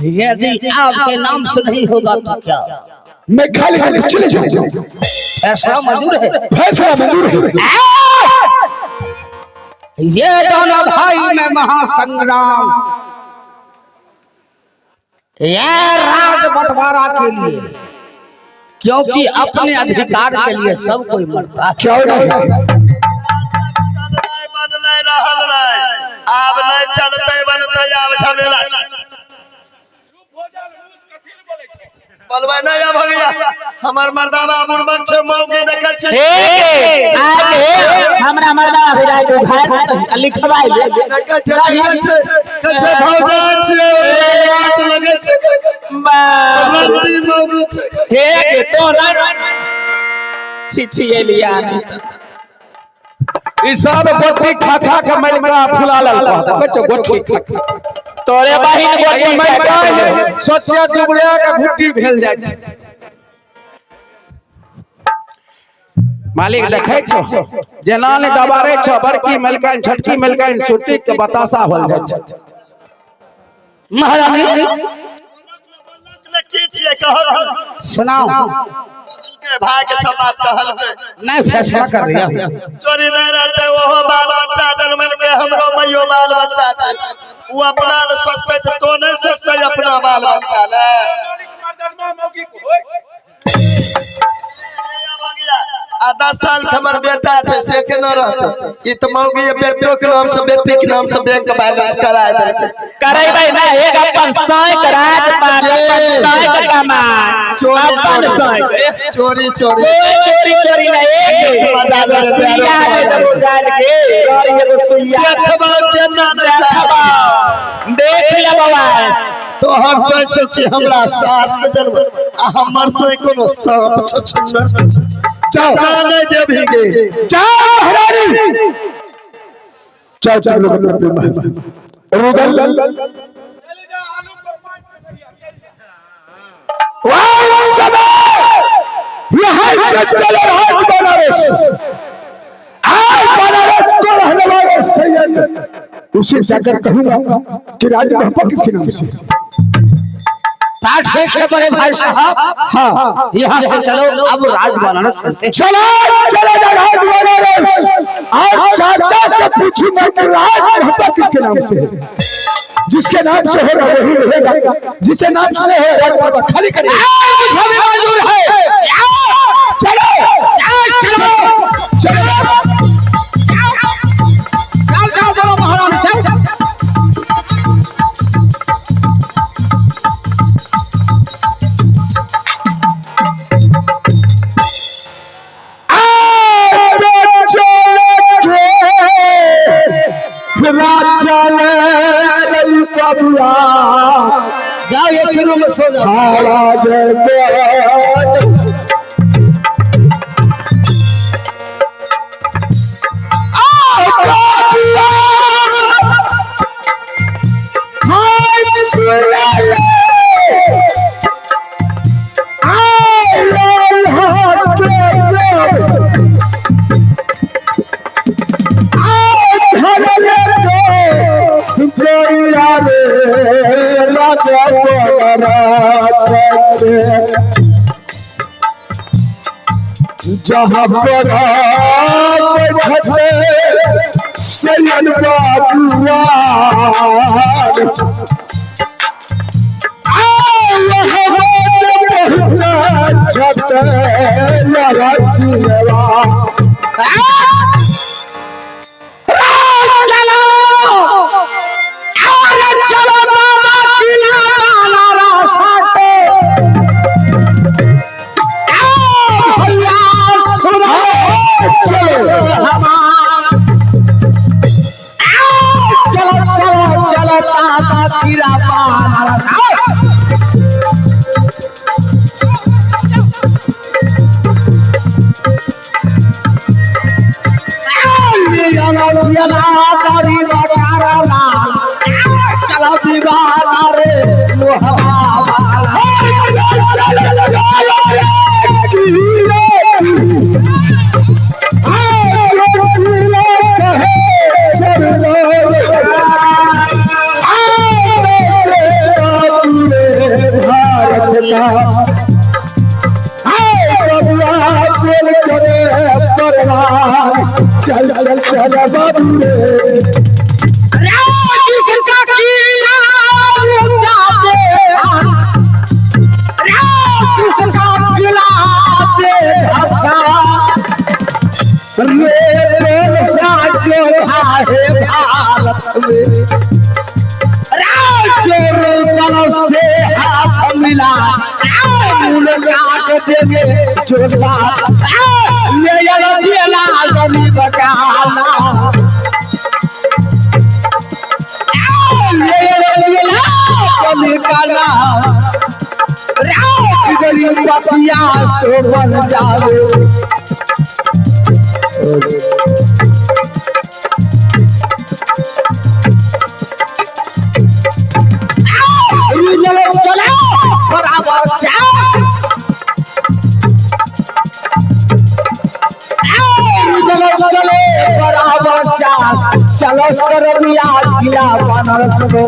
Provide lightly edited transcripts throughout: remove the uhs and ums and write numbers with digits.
यदि आपके नाम से नहीं होगा तो क्या मैं खाली खाली चले जाऊंगा। फैसला मंजूर है? फैसला मंजूर है। ये दोनों भाई में महासंग्राम, ये राज बंटवारा के लिए, क्योंकि अपने अधिकार के लिए सब कोई मरता है। क्या नहीं अब नहीं चलते बनते अब झमेला बोलबा नहीं अब हो गया हमर मर्दावा बुड़बक छे मौके देखे छे हमरा मर्दा अभी राय को घर लिखवाई ले देखे छे कछे भौजान छे नाच लगे छे रंडी मौगे छे हे के तो छी छी एलिया ई सब गोटी खा खा के मलका फुला लल कहत गोटी खा तोरे बहिन गोटी मलका सोचिया दुबड़िया के घुट्टी भेल जाय छै। मालिक देखै छो जेना ने दबारे छो बड़की मलका छोटकी मलका सुती के बतासा होल जाय छै। महारानी की छिए कहल सुनाओ के भाई के सब बात कहल के नहीं फैसला कर दिया। चोरी नहीं रहते ओहो बाल बच्चा जन्म के हमरो मैयो बाल बच्चा छै वो अपना ले सोचते तो नहीं सोचते अपना बाल बच्चा ने आ 10 साल के हमर बेटा छै से केना रहते ई त मौगी बेटो के नाम से बेटी के नाम से बैंक बैलेंस करा देलकै करैबै ना एक अपन साइक राज पाल अपन साइक कमान अपन साइक चोरी चोरी ना एक मजा ले सुइया दे दो जान के और एगो सुइया देखबा केना देखबा देख ले बाबा तो हर सोच कि हमरा सास के जन्म आ हमर से कोनो सांप छछनर जाओ नहीं देबी गे जाओ महारानी चल चल रुदल चले जा आलू पर पांच वाह समय यहाँ चल राज बनारस आज बनारस को रहने वाले सैयद उसे जाकर कहूंगा कि राज महपा किसके नाम से। ठीक है बड़े भाई साहब, हाँ यहाँ से चलो अब राज बनारस चलते। चलो चले जा राज बनारस। आज चाचा से पूछूंगा कि राज महपा किसके नाम से है। जिसके नाम से होगा वही रहेगा, जिसे नाम से नहीं है राज महपा खाली करिए। मुझे भी मंजूर है। चलो चलो चलो चलो महारानी चल। जाओ ये शुरू में सो जाओ। जहाँ पर सैयद जवान चल चल चल बाबू रे जिसका किया ऊंचा दे जिसका किला से अच्छा रे प्रेम सा जोधा है भारत में से हाथ मिला मुलाकात देवे जो साथ ये दिला गली बचाना ये दिला गली काला गरीब पपिया सो बन जावे चलो बराबर चलो सरबिया किला बनारस को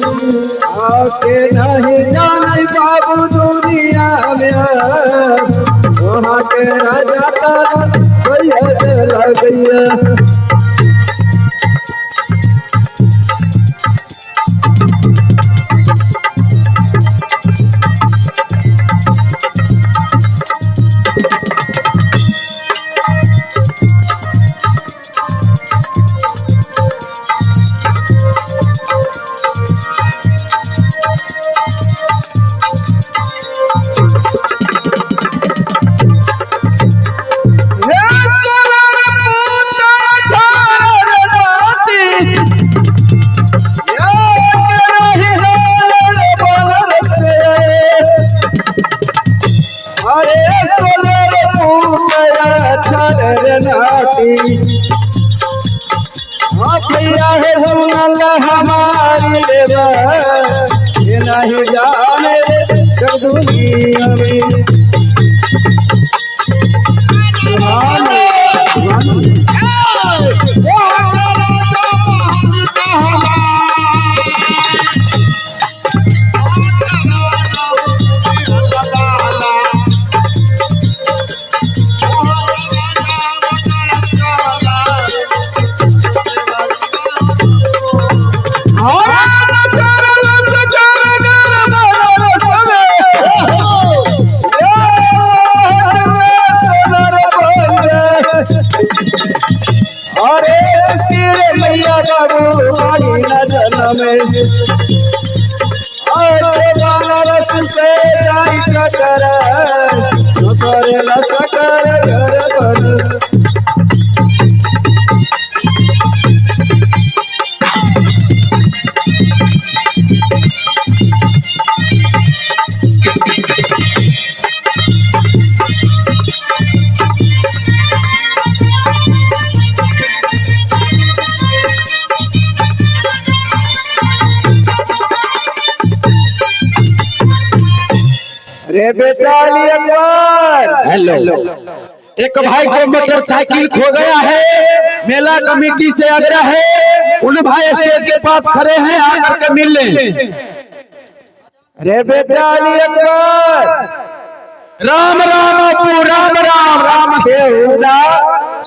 आके नहीं जाने बाबू दुनिया में वहाँ के राजा का लग गया है हमारी ये नहीं जाने दुनिया में रे बेटा हेलो एक भाई को मोटरसाइकिल खो गया है, मेला कमेटी से आग्रह है उन भाई स्टेज के पास खड़े हैं आकर के मिल लें। रे बेटा राम राम अपू राम राम राम बेहुदा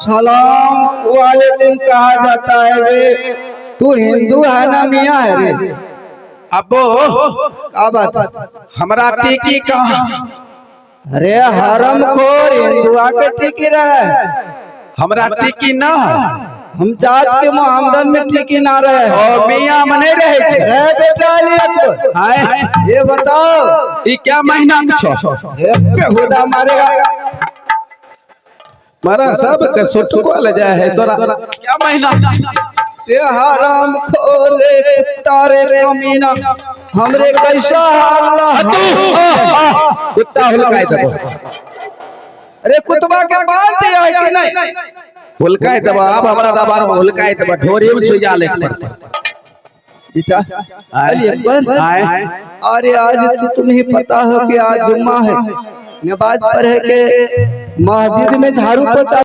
सलाम वालेकुम कहा जाता है रे। तू हिंदू है ना मियाँ है रे? अबो क्या बात? हमरा टीकी कहाँ? अरे हरम खोर हिंदुआ के टिकी रहे, हमरा टीकी ना हम जात के मोहम्मदन में टिकी ना रहे और मियाँ मने रहे छे। रे बेटा हाय ये बताओ ई क्या महीना के छो? रे बेहुदा मारेगा मारा सब के सुटको ले जाए है तोरा क्या महीना ते हराम खोरे तारे कमीना हमरे कैसा हाल कुत्ता हुलकाए दबो। अरे कुतबा के बात है कि नहीं? हुलकाए दबो अब हमरा दबार में हुलकाए दबो ढोरी में सुजा ले पड़ते बेटा अली अकबर आए। अरे आज तो तुम्हें पता हो कि आज जुम्मा है, नमाज पढ़े के मस्जिद में झाड़ू पोछा